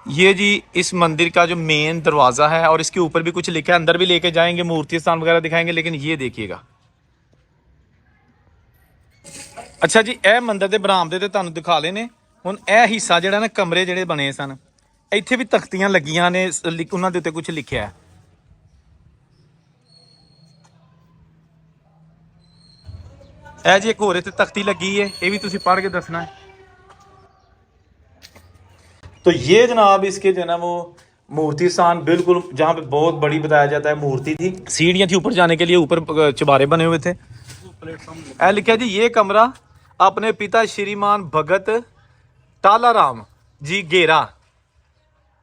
ये जी इस मंदिर का जो मेन दरवाज़ा है और इसके ऊपर भी कुछ लिखा है, अंदर भी लेके जाएंगे, मूर्ति स्थान वगैरह दिखाएंगे, लेकिन ये देखिएगा। अच्छा जी, ਇਹ ਮੰਦਿਰ ਦੇ ਬਰਾਮਦੇ ਤੇ ਤੁਹਾਨੂੰ ਦਿਖਾ ਲਏ ਨੇ। ਹੁਣ ਇਹ ਹਿੱਸਾ ਜਿਹੜਾ ਨਾ, ਕਮਰੇ ਜਿਹੜੇ ਬਣੇ ਸਨ, ਇੱਥੇ ਵੀ ਤਖਤੀਆਂ ਲੱਗੀਆਂ ਨੇ, ਉਹਨਾਂ ਦੇ ਉੱਤੇ ਕੁਝ ਲਿਖਿਆ ਹੈ। ਇਹ ਜੀ ਇੱਕ ਹੋਰ ਇੱਥੇ ਤਖਤੀ ਲੱਗੀ ਹੈ, ਇਹ ਵੀ ਤੁਸੀਂ ਪੜ੍ਹ के ਦੱਸਣਾ है। तो ये जनाब इसके जो है ना वो मूर्ति स्थान बिल्कुल जहाँ पे बहुत बड़ी बताया जाता है मूर्ति थी, सीढ़ियाँ थी ऊपर जाने के लिए, ऊपर चबारे बने हुए थे। ऐ लिखा जी ये कमरा अपने पिता श्रीमान भगत टाला राम जी गेरा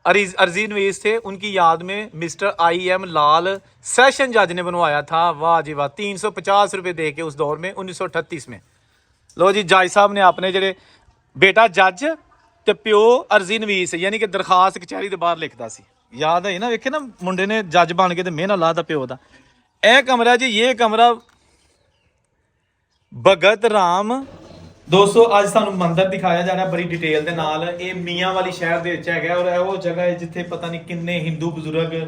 अर्जी नवीस थे, उनकी याद में मिस्टर IM लाल सेशन जज ने बनवाया था। वाह जी वाह, 350 रुपये दे के उस दौर में 1938 में। लो जी, जज साहब ने अपने ਜਿਹੜੇ बेटा जज ਤੇ ਪਿਓ ਅਰਜ਼ੀ ਨਵੀਸ ਯਾਨੀ ਕਿ ਦਰਖਾਸਤ ਕਚਹਿਰੀ ਦੇ ਬਾਹਰ ਲਿਖਦਾ ਸੀ। ਯਾਦ ਹੈ ਨਾ, ਵੇਖੇ ਨਾ ਮੁੰਡੇ ਨੇ ਜੱਜ ਬਣ ਕੇ ਤੇ ਮਿਹਨਤ ਲਾਦਾ ਪਿਓ ਦਾ। ਇਹ ਕਮਰਾ ਜੀ, ਇਹ ਕਮਰਾ ਭਗਤ ਰਾਮ। ਦੋਸਤੋ ਅੱਜ ਤੁਹਾਨੂੰ ਮੰਦਿਰ ਦਿਖਾਇਆ ਜਾ ਰਿਹਾ ਬੜੀ ਡਿਟੇਲ ਦੇ ਨਾਲ। ਇਹ ਮੀਆਂ ਵਾਲੀ ਸ਼ਹਿਰ ਦੇ ਵਿੱਚ ਹੈਗਾ ਔਰ ਇਹ ਉਹ ਜਗ੍ਹਾ ਹੈ ਜਿੱਥੇ ਪਤਾ ਨਹੀਂ ਕਿੰਨੇ ਹਿੰਦੂ ਬਜ਼ੁਰਗ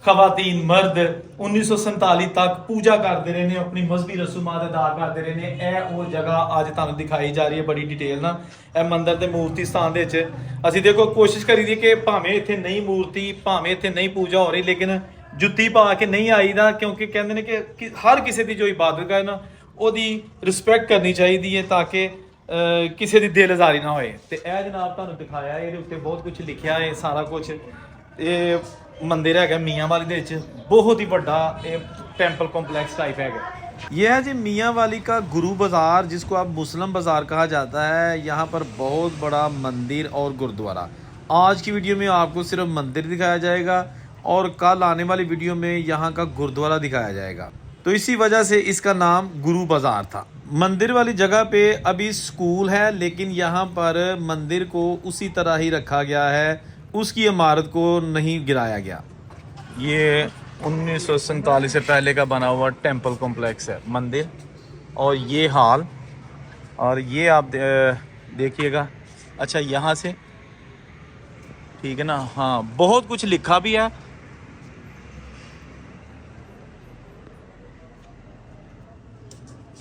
ਖਵਾਤੀਨ ਮਰਦ 1947 ਤੱਕ ਪੂਜਾ ਕਰਦੇ ਰਹੇ ਨੇ, ਆਪਣੀ ਮਜ਼ਹਬੀ ਰਸੂਮਾਤ ਅਦਾ ਕਰਦੇ ਰਹੇ ਨੇ। ਇਹ ਉਹ ਜਗ੍ਹਾ ਅੱਜ ਤੁਹਾਨੂੰ ਦਿਖਾਈ ਜਾ ਰਹੀ ਹੈ ਬੜੀ ਡਿਟੇਲ ਨਾਲ। ਇਹ ਮੰਦਿਰ ਦੇ ਮੂਰਤੀ ਸਥਾਨ ਦੇ ਵਿੱਚ ਅਸੀਂ ਦੇਖੋ ਕੋਸ਼ਿਸ਼ ਕਰੀਦੀ ਕਿ ਭਾਵੇਂ ਇੱਥੇ ਨਹੀਂ ਮੂਰਤੀ, ਭਾਵੇਂ ਇੱਥੇ ਨਹੀਂ ਪੂਜਾ ਹੋ ਰਹੀ, ਲੇਕਿਨ ਜੁੱਤੀ ਪਾ ਕੇ ਨਹੀਂ ਆਈਦਾ, ਕਿਉਂਕਿ ਕਹਿੰਦੇ ਨੇ ਕਿ ਹਰ ਕਿਸੇ ਦੀ ਜੋ ਇਬਾਦਤ ਹੈ ਨਾ ਉਹਦੀ ਰਿਸਪੈਕਟ ਕਰਨੀ ਚਾਹੀਦੀ ਹੈ ਤਾਂ ਕਿ ਕਿਸੇ ਦੀ ਦਿਲ ਆਜ਼ਾਰੀ ਨਾ ਹੋਏ। ਤੇ ਇਹ ਜਨਾਬ ਤੁਹਾਨੂੰ ਦਿਖਾਇਆ, ਇਹਦੇ ਉੱਤੇ ਬਹੁਤ ਕੁਝ ਲਿਖਿਆ ਹੈ, ਸਾਰਾ ਕੁਝ। ਇਹ मंदिर है मियाँ वाली दे विच, बहुत ही बड़ा टेंपल कॉम्प्लेक्स टाइप है। यह है जी मियाँ वाली का गुरु बाज़ार, जिसको आप मुस्लिम बाज़ार कहा जाता है। यहाँ पर बहुत बड़ा मंदिर और गुरुद्वारा। आज की वीडियो में आपको सिर्फ मंदिर दिखाया जाएगा और कल आने वाली वीडियो में यहाँ का गुरुद्वारा दिखाया जाएगा। तो इसी वजह से इसका नाम गुरु बाज़ार था। मंदिर वाली जगह पे अभी स्कूल है, लेकिन यहाँ पर मंदिर को उसी तरह ही रखा गया है, उसकी इमारत को नहीं गिराया गया। ये 1947 से पहले का बना हुआ टेंपल कॉम्प्लेक्स है मंदिर, और ये हॉल, और ये आप देखिएगा। अच्छा यहाँ से ठीक है ना, हाँ बहुत कुछ लिखा भी है।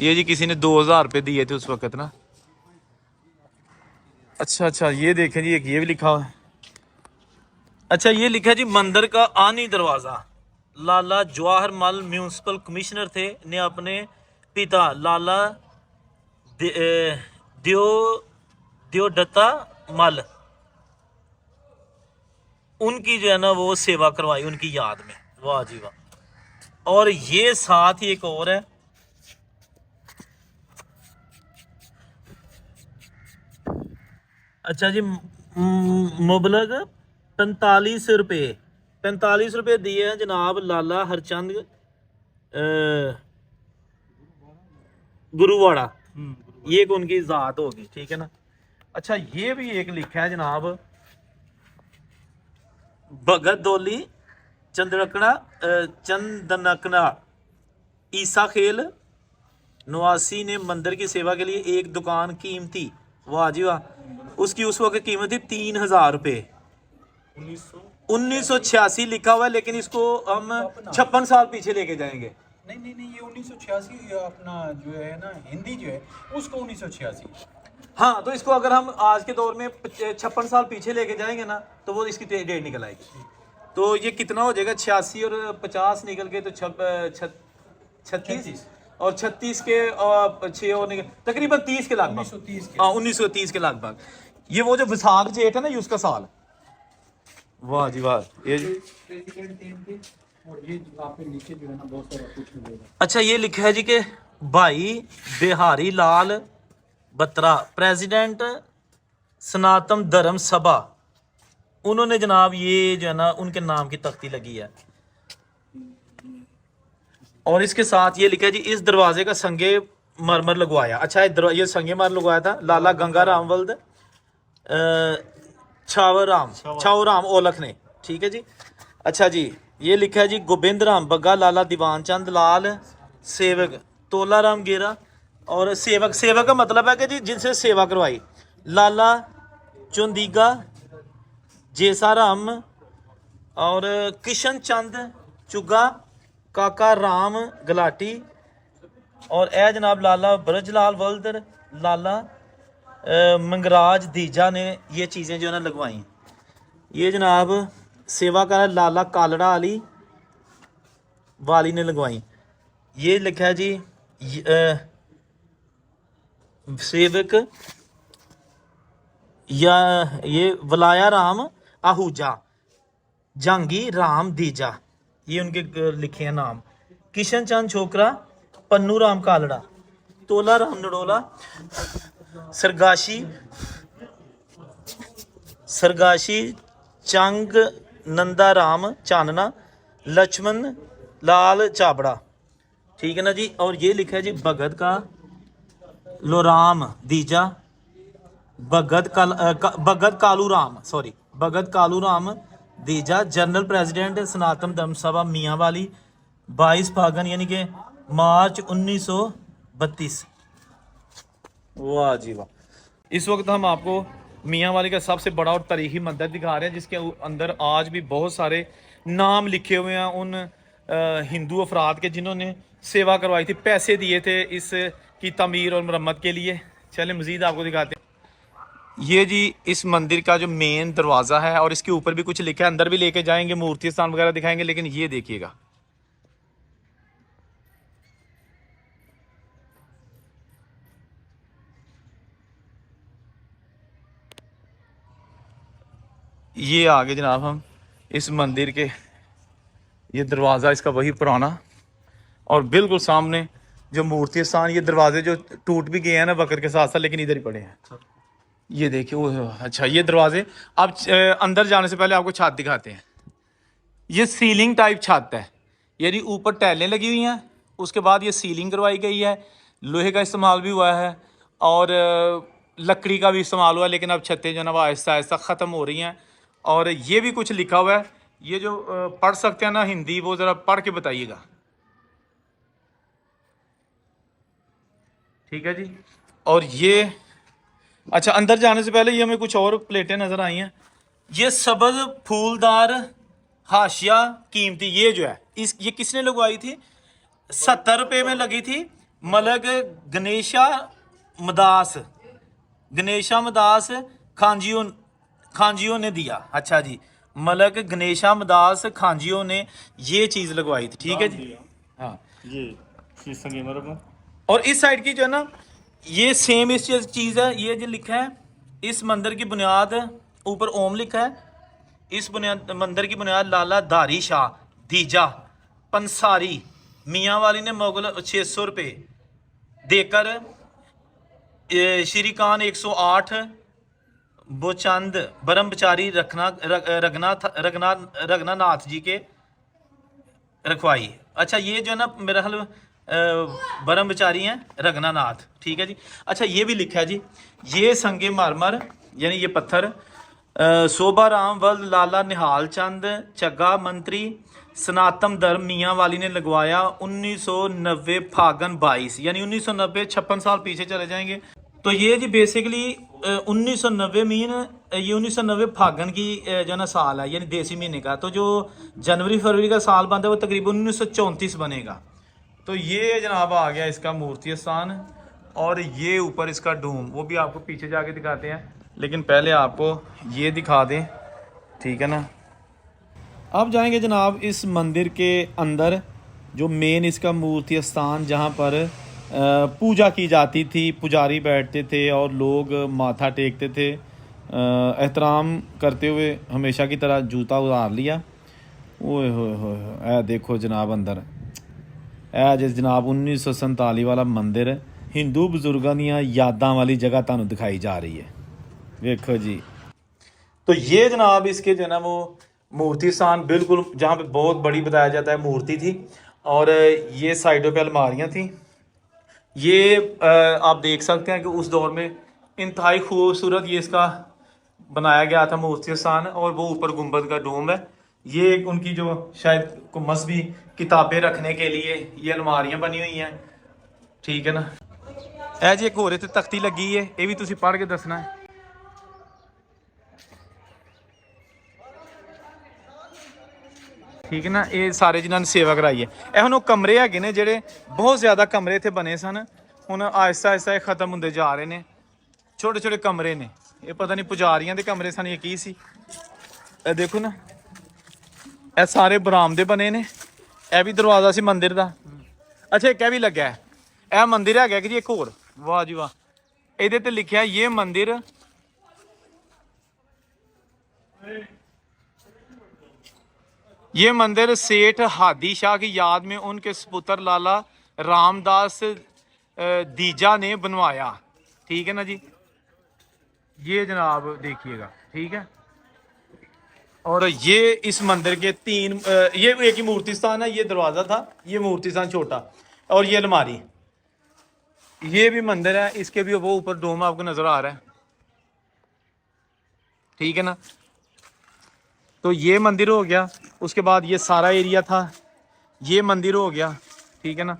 ये जी किसी ने 2000 रुपये दिए थे उस वक्त ना। अच्छा ये देखें जी, एक ये भी लिखा हुआ है। अच्छा ये लिखा है जी मंदिर का आनी दरवाज़ा। लाला जवाहर मल म्यूनसिपल कमिश्नर थे, ने अपने पिता लाला दियोदत्ता मल उनकी जो है ना वो सेवा करवाई उनकी याद में। वाह जी वाह। और ये साथ ही एक और है, अच्छा जी मुबलग 45 रुपये दिए हैं जनाब लाला हरचंद गुरुवाड़ा। ये एक उनकी ज़ात होगी, ठीक है ना। अच्छा ये भी एक लिखा है जनाब भगत दौली चंदनकना ईसा खेल नवासी ने मंदिर की सेवा के लिए एक दुकान कीमती, वाह जी वाह, उसकी उस वक्त कीमत थी 3000 रुपये। 1986 लिखा हुआ है, लेकिन इसको हम 56 साल पीछे लेके जाएंगे। नहीं, ये 1986 अपना जो है ना हिंदी जो है उसको 1986। हाँ, तो इसको अगर हम आज के दौर में 56 साल पीछे लेके जाएंगे ना तो वो इसकी डेट निकल आएगी। तो ये कितना हो जाएगा, 86 और 50 निकल के तो 36 और 36 के 6 और तकरीबन 30 के लगभग। हाँ 1930 के लगभग। ये वो जो विसाख जेठ है ना, ये उसका साल। वाह जी वाह। ये और ये आपके नीचे जो है ना बहुत सारा कुछ मिलेगा। अच्छा ये लिखा है जी कि भाई बिहारी लाल बत्रा प्रेसिडेंट सनातन धर्म सभा, उन्होंने जनाब ये जो है ना उनके नाम की तख्ती लगी है। और इसके साथ ये लिखा है जी इस दरवाजे का संगे मरमर लगवाया। अच्छा ये संगे मरमर लगवाया था लाला गंगा रामवल्द छावराम ओलख ने, ठीक है जी। अच्छा जी ये लिखा है जी गोबिंद राम बग्गा लाला दीवान चंद लाल सेवक तोला राम गेरा। और सेवक का मतलब है कि जी जिनसे सेवा करवाई लाला चुंदीगा जेसाराम और किशन चंद चुगा, काका राम गलाटी और ए जनाब लाला ब्रजलाल वल्दर, लाला मंगराज दीजा ने ये चीज़ें जो है ना लगवाई। ये जनाब सेवा का लाला कालड़ा अली वाली ने लगवाई। ये लिखा है जी सेवक या ये वलाया राम आहूजा, जहांगीर राम दीजा, ये उनके लिखे हैं नाम। किशन चंद छोकरा, पन्नू राम कालड़ा, तोला राम नडोला, सरगाशी चंग नंदा राम चानना, लक्ष्मण लाल चाबड़ा, ठीक है ना जी। और ये लिखा है जी भगत का लोराम दीजा, भगत कालू राम दीजा, जनरल प्रेसिडेंट सनातन धर्म सभा मियाँ वाली, 22 फागन यानी कि मार्च 1932। वाह जी वाह। इस वक्त हम आपको मियाँ वाली का सबसे बड़ा और तारीखी मंदिर दिखा रहे हैं, जिसके अंदर आज भी बहुत सारे नाम लिखे हुए हैं उन हिंदू अफराद के जिन्होंने सेवा करवाई थी, पैसे दिए थे इस की तमीर और मरम्मत के लिए। चले मज़ीद आपको दिखाते हैं। ये जी इस मंदिर का जो मेन दरवाज़ा है और इसके ऊपर भी कुछ लिखा है, अंदर भी लेके जाएंगे, मूर्ति स्थान वगैरह दिखाएंगे, लेकिन ये देखिएगा, ये आगे जनाब हम इस मंदिर के, ये दरवाज़ा इसका वही पुराना, और बिल्कुल सामने जो मूर्ति स्थान, ये दरवाजे जो टूट भी गए हैं ना वक्त के साथ साथ, लेकिन इधर ही पड़े हैं। ये देखिए वो, अच्छा ये दरवाजे। अब अंदर जाने से पहले आपको छत दिखाते हैं। ये सीलिंग टाइप छत है, यानी ऊपर टाइलें लगी हुई हैं, उसके बाद ये सीलिंग करवाई गई है, लोहे का इस्तेमाल भी हुआ है और लकड़ी का भी इस्तेमाल हुआ है, लेकिन अब छतें जो है ना वो आहिस्ता आहिस्ता ख़त्म हो रही हैं। और ये भी कुछ लिखा हुआ है, ये जो पढ़ सकते हैं ना हिंदी, वो ज़रा पढ़ के बताइएगा, ठीक है जी। और ये अच्छा, अंदर जाने से पहले ये हमें कुछ और प्लेटें नज़र आई हैं। ये सब्ज़ फूलदार हाशिया कीमती, ये जो है ये किसने लगवाई थी? 70 रुपये में लगी थी। मलक गणेशा मदास खांजियों ने दिया। अच्छा जी, मलक गणेशा मदास खांजियों ने ये चीज़ लगवाई थी, ठीक है जी। हाँ, ये और इस साइड की जो है ना, ये सेम इस चीज़ है, ये जो लिखा है इस मंदिर की बुनियाद, ऊपर ओम लिखा है, इस मंदिर की बुनियाद लाला धारी शाह दीजा पंसारी मियाँ वाली ने मुगल 600 रुपये देकर श्री कान 108 बोचंद ब्रह्मचारी रघनानाथ जी के रखवाई। अच्छा, ये जो है ना मेरा ख्याल ब्रह्मचारी हैं रघनानाथ, ठीक है जी। अच्छा, ये भी लिखा है जी, ये संगे मारमर यानी ये पत्थर शोभा राम वल्द लाला निहाल चंद चग्गा मंत्री सनातन धर्म मियाँ वाली ने लगवाया 1990 फागन 22, यानी 1990, 56 साल पीछे चले जाएंगे। तो ये जी बेसिकली 1990 मीन, ये 1990 फागन की जो ना साल है, यानी देसी महीने का। तो जो जनवरी फरवरी का साल बनता है वो तकरीबन 1934 बनेगा। तो ये जनाब आ गया इसका मूर्ति स्थान, और ये ऊपर इसका डूम, वो भी आपको पीछे जाके दिखाते हैं, लेकिन पहले आपको ये दिखा दें, ठीक है ना। अब जाएंगे जनाब इस मंदिर के अंदर, जो मेन इसका मूर्ति स्थान, जहाँ पर पूजा की जाती थी, पुजारी बैठते थे और लोग माथा टेकते थे, एहतराम करते हुए हमेशा की तरह जूता उतार लिया। ओए होए होए, ए देखो जनाब अंदर ਇਹ जिस जनाब 1947 वाला मंदिर हिंदू बजुर्गों दी यादां वाली जगह तुहानूं दिखाई जा रही है, देखो जी। तो ये जनाब इसके जो है ना वो मूर्ति स्थान बिल्कुल जहाँ पे बहुत बड़ी बताया जाता है मूर्ति थी, और ये साइडों पे अलमारियाँ थी। ये आप देख सकते हैं कि उस दौर में इंतहाई खूबसूरत ये इसका बनाया गया था मूर्ति स्थान, और वो ऊपर गुंबद का डोम है। ये एक उनकी जो शायद को मजहबी किताबें रखने के लिए ये अलमारियां बनी हुई हैं, ठीक है ना। ए जी एक होर इत्थे तख्ती लगी है, ये भी तुसी पढ़ के दसना है। ਠੀਕ ਹੈ ਨਾ। ਇਹ ਸਾਰੇ ਜਿਨ੍ਹਾਂ ਨੇ ਸੇਵਾ ਕਰਾਈ ਹੈ, ਇਹ ਹੁਣ ਉਹ ਕਮਰੇ ਹੈਗੇ ਨੇ ਜਿਹੜੇ ਬਹੁਤ ਜ਼ਿਆਦਾ ਕਮਰੇ ਇੱਥੇ ਬਣੇ ਸਨ, ਹੁਣ ਆਹਿਸਤਾ ਆਹਿਸਤਾ ਇਹ ਖਤਮ ਹੁੰਦੇ ਜਾ ਰਹੇ ਨੇ। ਛੋਟੇ ਛੋਟੇ ਕਮਰੇ ਨੇ, ਇਹ ਪਤਾ ਨਹੀਂ ਪੁਜਾਰੀਆਂ ਦੇ ਕਮਰੇ ਸਨ ਇਹ ਕੀ ਸੀ। ਇਹ ਦੇਖੋ ਨਾ, ਇਹ ਸਾਰੇ ਬਰਾਮਦੇ ਬਣੇ ਨੇ। ਇਹ ਵੀ ਦਰਵਾਜ਼ਾ ਸੀ ਮੰਦਿਰ ਦਾ। ਅੱਛਾ ਇੱਕ ਇਹ ਵੀ ਲੱਗਾ ਹੈ, ਇਹ ਮੰਦਿਰ ਹੈਗਾ ਕਿ ਜੀ ਇੱਕ ਹੋਰ, ਵਾਹ ਜੀ ਵਾਹ। ਇਹਦੇ ਤੇ ਲਿਖਿਆ ਇਹ ਮੰਦਿਰ ये मंदिर सेठ हादी शाह की याद में उनके सपुत्र लाला रामदास दीजा ने बनवाया। ठीक है ना जी, ये जनाब देखिएगा, ठीक है। और ये इस मंदिर के तीन ये एक ही मूर्ति स्थान है, ये दरवाज़ा था, ये मूर्ति स्थान छोटा, और ये अलमारी। ये भी मंदिर है, इसके भी वो ऊपर डोम आपको नज़र आ रहा है, ठीक है ना। तो ये मंदिर हो गया, उसके बाद ये सारा एरिया था, ये मंदिर हो गया, ठीक है ना।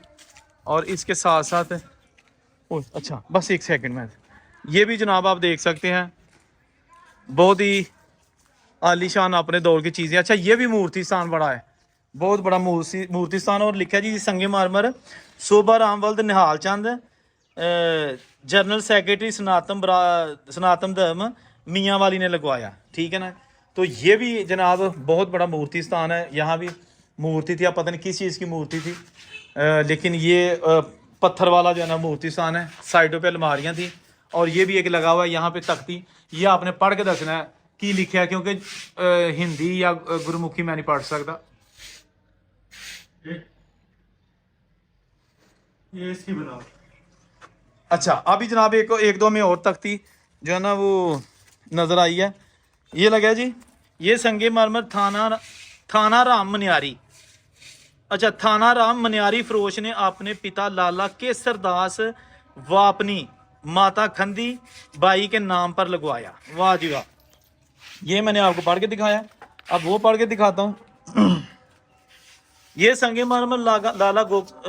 और इसके साथ साथ अच्छा बस एक सेकंड में, ये भी जनाब आप देख सकते हैं, बहुत ही आलीशान अपने दौर की चीज़ें। अच्छा ये भी मूर्ति स्थान बड़ा है, बहुत बड़ा मूर्ति स्थान। और लिखा जी संगे मारमर शोभा रामवल्द निहाल चंद जनरल सेक्रेटरी सनातन धर्म मियाँ वाली ने लगवाया, ठीक है ना। तो ये भी जनाब बहुत बड़ा मूर्ति स्थान है। यहाँ भी मूर्ति थी, आप पता नहीं किस चीज़ की मूर्ति थी, लेकिन ये पत्थर वाला जो है ना मूर्ति स्थान है। साइडों पे अलमारियाँ थी, और ये भी एक लगा हुआ है यहाँ पे तख्ती। ये आपने पढ़ के दसना है की लिखा है, क्योंकि हिंदी या गुरमुखी मैं नहीं पढ़ सकता। ये इसकी बना। अच्छा अभी जनाब एक दो में और तख्ती जो है ना वो नज़र आई है। ये लगा जी, ये संगे मरमर थाना राम मनियारी। अच्छा थाना राम मनियारी फरोश ने अपने पिता लाला केसरदास व अपनी माता खंदी बाई के नाम पर लगवाया। वाह जी वाह, ये मैंने आपको पढ़ के दिखाया, अब वो पढ़ के दिखाता हूँ। ये संगे मरमर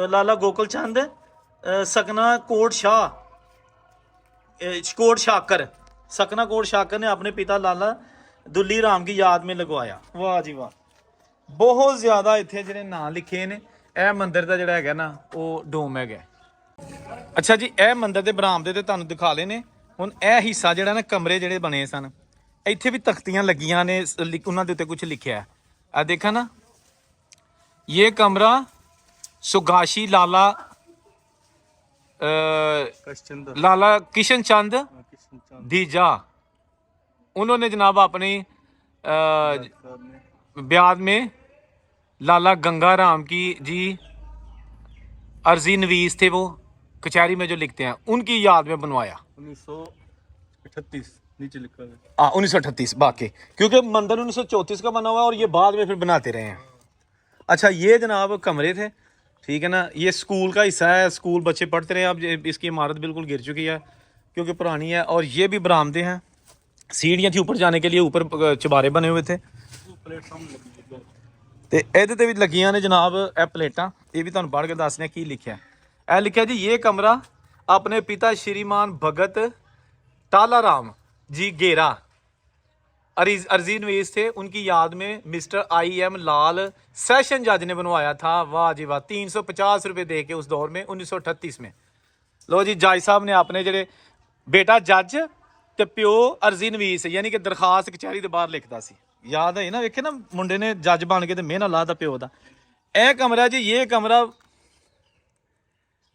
लाला गोकुल चंद सकना कोट शाकर सकना कोट शाकर ने अपने पिता लाला दुल्ली राम की याद में लगवाया। वाह जी वाह, बहुत ज़्यादा इतने ਜਿਹੜੇ ਨਾਂ ਲਿਖੇ ਨੇ। ਇਹ ਮੰਦਿਰ ਦਾ ਜਿਹੜਾ ਹੈਗਾ ਨਾ ਉਹ ਡੋਮ ਹੈਗਾ। ਅੱਛਾ ਜੀ ਇਹ ਮੰਦਿਰ ਦੇ ਬਰਾਮਦੇ ਤੇ ਤੁਹਾਨੂੰ ਦਿਖਾ ਲਏ ਨੇ। ਹੁਣ ਇਹ ਹਿੱਸਾ ਜਿਹੜਾ ਨਾ ਕਮਰੇ ਜਿਹੜੇ ਬਣੇ ਸਨ, ਇੱਥੇ ਵੀ ਤਖਤੀਆਂ ਲੱਗੀਆਂ ਨੇ, ਉਹਨਾਂ ਦੇ ਉੱਤੇ ਕੁਝ ਲਿਖਿਆ ਹੈ। ਆ ਦੇਖਾ ਨਾ, ये कमरा सुगाशी लाला किशन चंद दीजा, उन्होंने जनाब अपनी ब्याद में लाला गंगा राम की जी अर्जी नवीस थे, वो कचहरी में जो लिखते हैं, उनकी याद में बनवाया। 1938 नीचे लिखा है 1938 बाकी, क्योंकि मंदिर 1934 का बना हुआ है और ये बाद में फिर बनाते रहे हैं। अच्छा ये जनाब कमरे थे, ठीक है ना। ये स्कूल का हिस्सा है, स्कूल बच्चे पढ़ते रहे। अब इसकी इमारत बिल्कुल गिर चुकी है क्योंकि पुरानी है। और ये भी बरामदे हैं, सीढ़ियाँ थी ऊपर जाने के लिए, ऊपर चबारे बने हुए थे। तो ਇਹਦੇ भी लगियां ने जनाब ਇਹ प्लेटा। ये भी ਤੁਹਾਨੂੰ पढ़ के दसने की लिखा है। लिखा जी ये कमरा अपने पिता श्रीमान भगत टाला राम जी गेरा अर्जी नवीस थे, उनकी याद में मिस्टर IM लाल सेशन जज ने बनवाया था। वाह जी वाह, 350 रुपये दे के उस दौर में 1938 में। लो जी जज साहब ने अपने जेडे बेटा जज ते प्यो अर्जी नवीस, यानी कि दरखास्त कचहरी के बाहर लिखता सी। याद है ना, वेखे ना मुंडे ने जज बन के मेहनत लाता प्यो का। यह कमरा जी, ये कमरा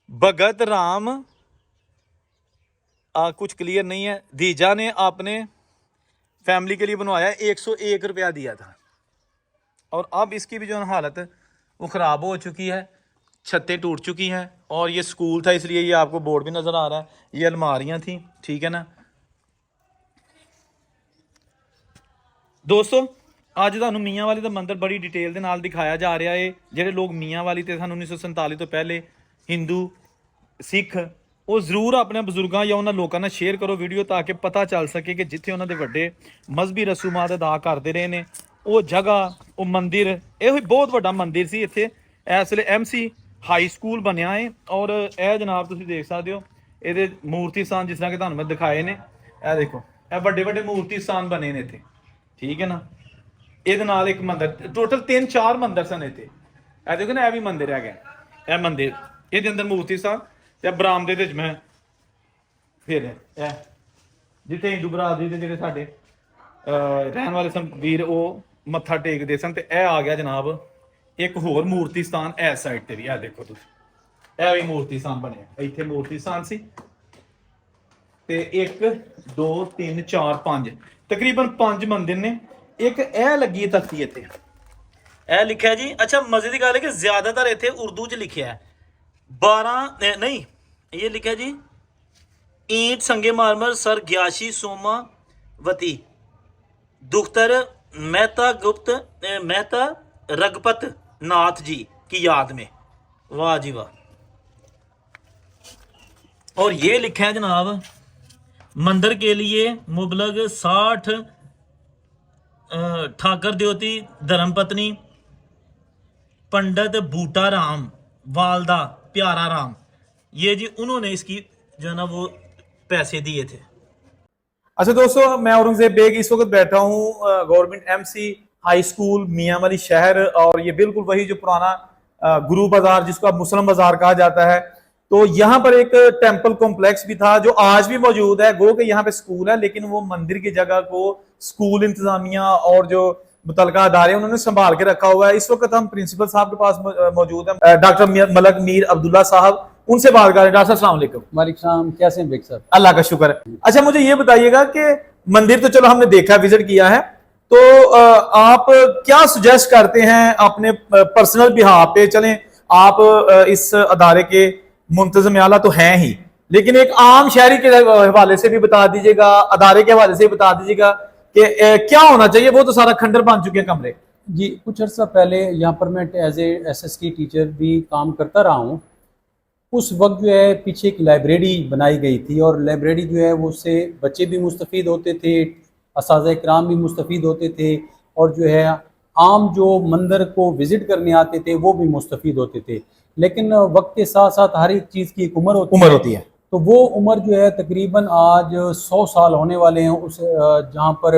भगत राम कुछ क्लियर नहीं है, दीजा ने अपने फैमिली के लिए बनवाया, 101 रुपया दिया था। और अब इसकी भी जो हालत वो ख़राब हो चुकी है, छतें टूट चुकी हैं। और ये स्कूल था इसलिए ये आपको बोर्ड भी नज़र आ रहा है। ये अलमारियाँ थी, ठीक है ना दोस्तों। ਅੱਜ ਤੁਹਾਨੂੰ ਮੀਆਂ ਵਾਲੀ ਦਾ ਮੰਦਿਰ ਬੜੀ ਡਿਟੇਲ ਦੇ ਨਾਲ ਦਿਖਾਇਆ ਜਾ ਰਿਹਾ ਹੈ। ਜਿਹੜੇ ਲੋਕ ਮੀਆਂ ਵਾਲੀ ਤੇ ਸਾਨੂੰ 1947 ਤੋਂ ਪਹਿਲੇ ਹਿੰਦੂ ਸਿੱਖ, ਉਹ ਜ਼ਰੂਰ ਆਪਣੇ ਬਜ਼ੁਰਗਾਂ ਜਾਂ ਉਹਨਾਂ ਲੋਕਾਂ ਨਾਲ ਸ਼ੇਅਰ ਕਰੋ ਵੀਡੀਓ, ਤਾਂ ਕਿ ਪਤਾ ਚੱਲ ਸਕੇ ਕਿ ਜਿੱਥੇ ਉਹਨਾਂ ਦੇ ਵੱਡੇ ਮਜ਼ਹਬੀ ਰਸੂਮਾਤ ਅਦਾ ਕਰਦੇ ਰਹੇ ਨੇ, ਉਹ ਜਗ੍ਹਾ, ਉਹ ਮੰਦਿਰ, ਇਹੋ ਹੀ ਬਹੁਤ ਵੱਡਾ ਮੰਦਿਰ ਸੀ। ਇੱਥੇ ਇਸ ਵੇਲੇ MC ਹਾਈ ਸਕੂਲ ਬਣਿਆ ਹੈ। ਔਰ ਇਹ ਜਨਾਬ ਤੁਸੀਂ ਦੇਖ ਸਕਦੇ ਹੋ, ਇਹਦੇ ਮੂਰਤੀ ਸਥਾਨ ਜਿਸ ਤਰ੍ਹਾਂ ਕਿ ਤੁਹਾਨੂੰ ਮੈਂ ਦਿਖਾਏ ਨੇ। ਇਹ ਦੇਖੋ, ਇਹ ਵੱਡੇ ਵੱਡੇ ਮੂਰਤੀ ਸਥਾਨ ਬਣੇ ਨੇ ਇੱਥੇ, ਠੀਕ ਹੈ ਨਾ। ਇਹਦੇ ਨਾਲ ਇੱਕ ਮੰਦਿਰ, ਟੋਟਲ 3-4 ਮੰਦਿਰ ਸਨ ਇੱਥੇ। ਇਹ ਦੇਖੋ ਨਾ, ਇਹ ਵੀ ਮੰਦਿਰ ਹੈਗਾ, ਇਹ ਮੰਦਿਰ, ਇਹਦੇ ਅੰਦਰ ਮੂਰਤੀ ਸਨ ਤੇ ਬਰਾਮਦੇ ਦੇ ਵਿੱਚ ਮੈਂ ਫਿਰ ਇਹ ਜਿੱਥੇ ਹਿੰਦੂ ਬਰਾਦਰੀ ਦੇ ਜਿਹੜੇ ਸਾਡੇ ਰਹਿਣ ਵਾਲੇ ਸਨ ਵੀਰ ਉਹ ਮੱਥਾ ਟੇਕਦੇ ਸਨ। ਤੇ ਇਹ ਆ ਗਿਆ ਜਨਾਬ ਇੱਕ ਹੋਰ ਮੂਰਤੀ ਸਥਾਨ ਇਸ ਸਾਈਡ ਤੇ ਵੀ, ਇਹ ਦੇਖੋ ਤੁਸੀਂ, ਇਹ ਵੀ ਮੂਰਤੀ ਸਥਾਨ ਬਣਿਆ, ਇੱਥੇ ਮੂਰਤੀ ਸਥਾਨ ਸੀ ਤੇ 1 2 3 4 5 ਤਕਰੀਬਨ 5 ਮੰਦਿਰ ਨੇ। ਇੱਕ ਇਹ ਲੱਗੀ ਹੈ ਤਖਤੀ ਇੱਥੇ, ਇਹ ਲਿਖਿਆ ਜੀ। ਅੱਛਾ ਮਜ਼ੇ ਦੀ ਗੱਲ ਹੈ ਕਿ ਜ਼ਿਆਦਾਤਰ ਇੱਥੇ ਉਰਦੂ 'ਚ ਲਿਖਿਆ ਹੈ, 12 ਨਹੀਂ ਇਹ ਲਿਖਿਆ ਜੀ ईंट संगे मारमर सर ग्याशी सोमा वती दुख्तर मेहता गुप्त मेहता रघुपत नाथ जी की याद में। वाह जी वाह। और ये लिखा है जनाब मंदिर के लिए मुबलग 60 ठाकर द्योती धर्मपत्नी पंडित बूटा राम वालदा प्यारा राम, ये जी उन्होंने इसकी जो है ना वो पैसे दिए थे। अच्छा दोस्तों, मैं औरंगजेब बेग इस वक्त बैठा हूँ गवर्नमेंट एमसी हाई स्कूल मियां वाली शहर, और ये बिल्कुल वही जो पुराना गुरु बाजार जिसको अब मुस्लिम बाजार कहा जाता है। तो यहाँ पर एक टेंपल कॉम्प्लेक्स भी था जो आज भी मौजूद है। गो के यहाँ पे स्कूल है लेकिन वो मंदिर की जगह को स्कूल इंतजामिया और जो मुतलका अदारे उन्होंने संभाल के रखा हुआ है। इस वक्त हम प्रिंसिपल साहब के पास मौजूद है, डॉक्टर मलक मीर अब्दुल्ला साहब, उनसे बात करें। डॉक्टर अस्सलाम वालेकुम। वालेकुम, कैसे हैं बेग साहब? अल्लाह का शुक्र है। अच्छा मुझे ये बताइएगा कि मंदिर तो चलो हमने देखा, विजिट किया है, तो आप क्या सुजेस्ट करते हैं अपने पर्सनल बिहाफ पे? चलें आप इस अदारे के मुंतज़िम आला तो हैं ही, लेकिन एक आम शहरी के हवाले से भी बता दीजिएगा, अदारे के हवाले से भी बता दीजिएगा कि क्या होना चाहिए। वो तो सारा खंडर बन चुके हैं कमरे। जी, कुछ अर्सा पहले यहाँ पर मैं एज ए SST टीचर भी काम करता रहा हूँ। उस वक्त जो है पीछे एक लाइब्रेरी बनाई गई थी, और लाइब्रेरी जो है वो उससे बच्चे भी मुस्तफ़ीद होते थे, असाज़ा इकराम भी मुस्तफ़ीद होते थे, और जो है आम जो मंदिर को विज़िट करने आते थे वो भी मुस्तफ़ीद होते थे। लेकिन वक्त के साथ साथ हर एक चीज़ की एक उम्र होती है। तो वो उम्र जो है तकरीबन आज 100 साल होने वाले हैं उस जहाँ पर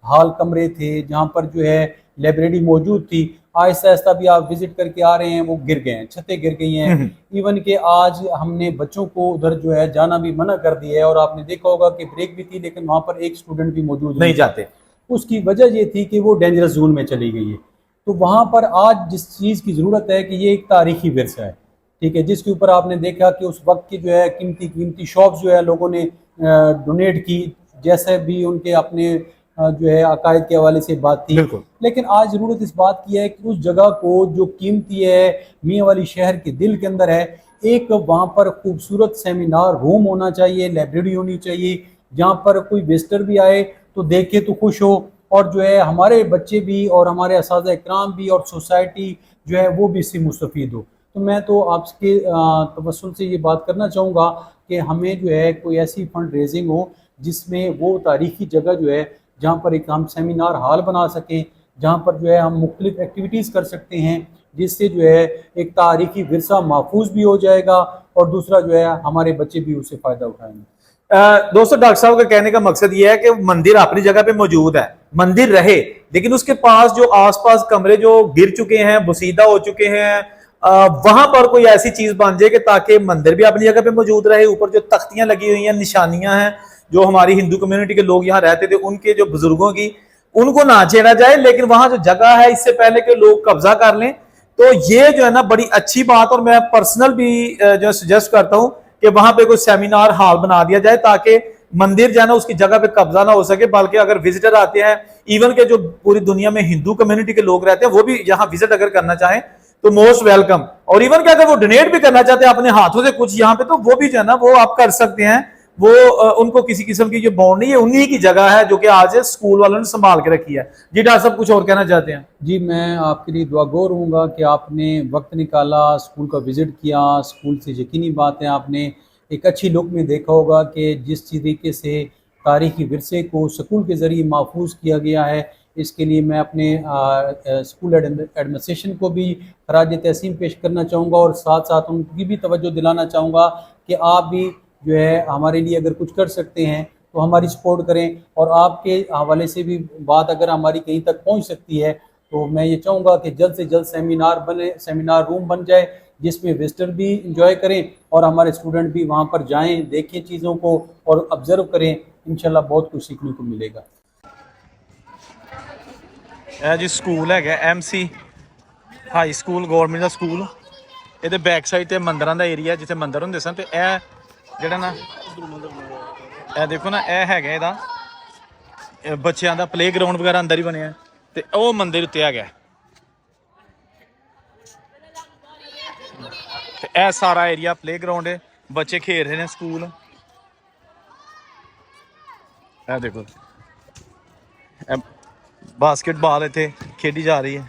हाल कमरे थे, जहाँ पर जो है लाइब्रेरी मौजूद थी। आहिस्ता आहिस्ता भी आप विजिट करके आ रहे हैं, वो गिर गए हैं, छतें गिर गई हैं। इवन के आज हमने बच्चों को उधर जो है जाना भी मना कर दिया है, और आपने देखा होगा कि ब्रेक भी थी लेकिन वहाँ पर एक स्टूडेंट भी मौजूद नहीं जाते। उसकी वजह ये थी कि वो डेंजरस जोन में चली गई है। तो वहाँ पर आज जिस चीज़ की ज़रूरत है कि ये एक तारीखी विरसा है, ठीक है, जिसके ऊपर आपने देखा कि उस वक्त की जो है कीमती शॉप्स जो है लोगों ने डोनेट की, जैसे भी उनके अपने जो है अकायद के हवाले से बात थी। लेकिन आज ज़रूरत इस बात की है कि उस जगह को जो कीमती है मियाँ वाली शहर के दिल के अंदर है, एक वहाँ पर खूबसूरत सेमिनार रूम होना चाहिए, लाइब्रेरी होनी चाहिए, जहाँ पर कोई विजिटर भी आए तो देखे तो खुश हो, और जो है हमारे बच्चे भी और हमारे असाज़ा इकराम भी और सोसाइटी जो है वो भी इससे मुस्तफ़ीद हो। तो मैं तो आपके तवस्सुल से ये बात करना चाहूँगा कि हमें जो है कोई ऐसी फंड रेजिंग हो जिसमें वो तारीखी जगह जो है जहाँ पर एक हम सेमिनार हॉल बना सकें, जहाँ पर जो है हम मुख्तलिफ एक्टिविटीज़ कर सकते हैं, जिससे जो है एक तारीखी विरसा महफूज भी हो जाएगा, और दूसरा जो है हमारे बच्चे भी उससे फ़ायदा उठाएंगे। दोस्तों, डॉक्टर साहब का कहने का मकसद ये है कि मंदिर अपनी जगह पे मौजूद है, मंदिर रहे, लेकिन उसके पास जो आसपास कमरे जो गिर चुके हैं, बुसीदा हो चुके हैं, वहां पर कोई ऐसी चीज बन जाए कि ताकि मंदिर भी अपनी जगह पे मौजूद रहे। ऊपर जो तख्तियां लगी हुई हैं, निशानियां हैं, जो हमारी हिंदू कम्युनिटी के लोग यहाँ रहते थे उनके जो बुजुर्गों की, उनको ना छेड़ा जाए, लेकिन वहां जो जगह है इससे पहले कि लोग कब्जा कर लें। तो ये जो है ना बड़ी अच्छी बात, और मैं पर्सनल भी जो सजेस्ट करता हूँ कि वहां पे कोई सेमिनार हॉल बना दिया जाए ताकि मंदिर जो है ना उसकी जगह पे कब्जा ना हो सके, बल्कि अगर विजिटर आते हैं, इवन के जो पूरी दुनिया में हिंदू कम्युनिटी के लोग रहते हैं, वो भी यहाँ विजिट अगर करना चाहें तो मोस्ट वेलकम। और इवन के अगर वो डोनेट भी करना चाहते हैं अपने हाथों से कुछ यहाँ पे, तो वो भी जो है ना वो आप कर सकते हैं। वो उनको किसी किस्म की जो बॉन्ड नहीं है, उन्हीं की जगह है जो कि आज स्कूल वालों ने संभाल के रखी है। जी डॉक्टर साहब कुछ और कहना चाहते हैं? जी, मैं आपके लिए दुआ गो रहूँगा कि आपने वक्त निकाला, स्कूल का विज़िट किया। स्कूल से यकीनी बात है आपने एक अच्छी लुक में देखा होगा कि जिस तरीके से तारीखी विरसे को स्कूल के ज़रिए महफूज किया गया है, इसके लिए मैं अपने स्कूल एडमिनिस्ट्रेशन को भी खराज तहसीन पेश करना चाहूँगा, और साथ साथ उनकी भी तवज्जो दिलाना चाहूँगा कि आप भी जो है हमारे लिए अगर कुछ कर सकते हैं तो हमारी सपोर्ट करें। और आपके हवाले से भी बात अगर हमारी कहीं तक पहुंच सकती है तो मैं ये चाहूँगा कि जल्द से जल्द सेमिनार बने, सेमिनार रूम बन जाए जिसमें विजिटर भी इंजॉय करें और हमारे स्टूडेंट भी वहाँ पर जाएं, देखें चीज़ों को और ऑब्जर्व करें। इंशाल्लाह बहुत कुछ सीखने को मिलेगा। ਇਹ ਜੀ ਸਕੂਲ ਹੈਗਾ MC ਹਾਈ ਸਕੂਲ ਗਵਰਨਮੈਂਟ ਦਾ ਸਕੂਲ। ਇਹਦੇ ਬੈਕ ਸਾਈਡ ਤੇ ਮੰਦਰਾਂ ਦਾ ਏਰੀਆ ਜਿੱਥੇ ਮੰਦਰ ਹੁੰਦੇ ਸਨ, ਤੇ ਇਹ ਜਿਹੜਾ ਨਾ ਇਹ ਦੇਖੋ ਨਾ, ਇਹ ਹੈਗਾ ਇਹਦਾ ਇਹ ਬੱਚਿਆਂ ਦਾ ਪਲੇ ਗਰਾਊਂਡ ਵਗੈਰਾ ਅੰਦਰ ਹੀ ਬਣਿਆ, ਤੇ ਉਹ ਮੰਦਿਰ ਉੱਤੇ ਹੈਗਾ, ਤੇ ਇਹ ਸਾਰਾ ਏਰੀਆ ਪਲੇ ਗਰਾਊਂਡ ਹੈ, ਬੱਚੇ ਖੇਡ ਰਹੇ ਨੇ ਸਕੂਲ। ਇਹ ਦੇਖੋ ਇਹ ਬਾਸਕਟਬਾਲ ਇੱਥੇ ਖੇਡੀ ਜਾ ਰਹੀ ਹੈ।